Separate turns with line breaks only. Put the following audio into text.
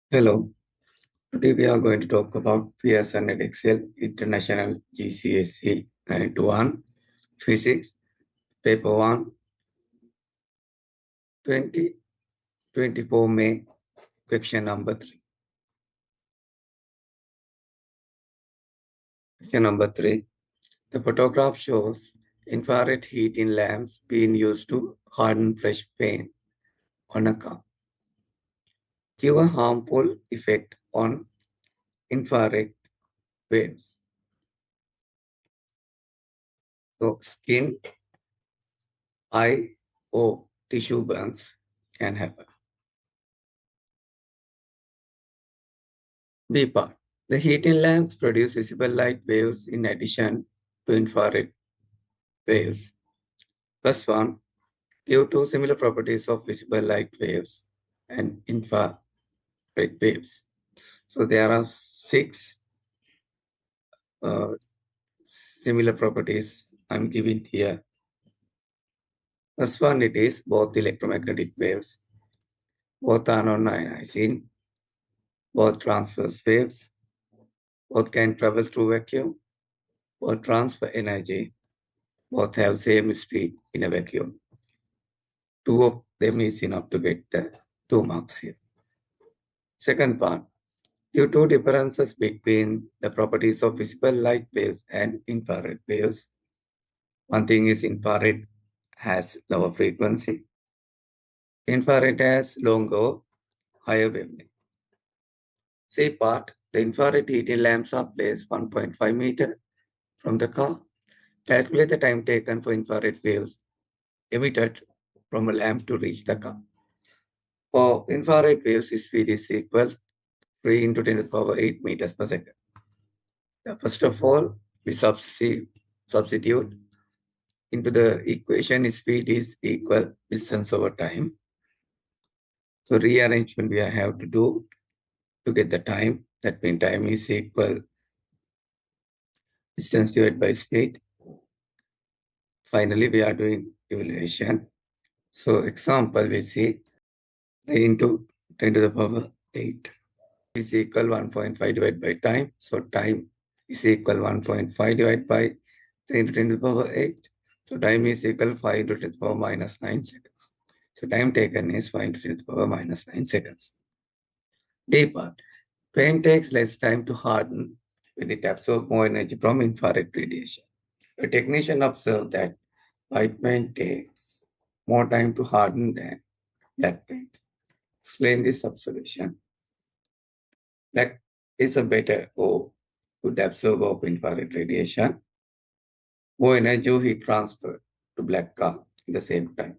Hello, today we are going to talk about Pearson Edexcel International GCSE 91 Physics, Paper 1, 2024 May, question number 3. Question number 3. The photograph shows infrared heat in lamps being used to harden fresh paint on a car. Give a harmful effect on infrared waves. So, skin, eye, or tissue burns can happen. B part. The heating lamps produce visible light waves in addition to infrared waves. First one, give two similar properties of visible light waves and infrared waves. So there are six uh, similar properties I'm giving here. First one, it is both electromagnetic waves, both are non-ionizing, both transverse waves, both can travel through vacuum, both transfer energy, both have same speed in a vacuum. Two of them is enough to get the 2 marks here. Second part, due to differences between the properties of visible light waves and infrared waves. One thing is infrared has lower frequency. Infrared has longer, higher wavelength. C part, the infrared heating lamps are placed 1.5 meter from the car. Calculate the time taken for infrared waves emitted from a lamp to reach the car. For infrared waves, speed is equal 3 into 10 to the power 8 meters per second. First of all, we substitute into the equation speed is equal distance over time. So rearrangement we have to do to get the time. That means time is equal distance divided by speed. Finally, we are doing evaluation. So example, we see 3 into 10 to the power 8 is equal 1.5 divided by time. So time is equal 1.5 divided by 3 into 10 to the power 8. So time is equal 5 into 10 to the power minus 9 seconds. So time taken is 5 into 10 to the power minus 9 seconds. D part. Paint takes less time to harden when it absorbs more energy from infrared radiation. A technician observed that white paint takes more time to harden than black paint. Explain this observation. Black is a better or good absorber of infrared radiation. More energy heat transfer to black car at the same time.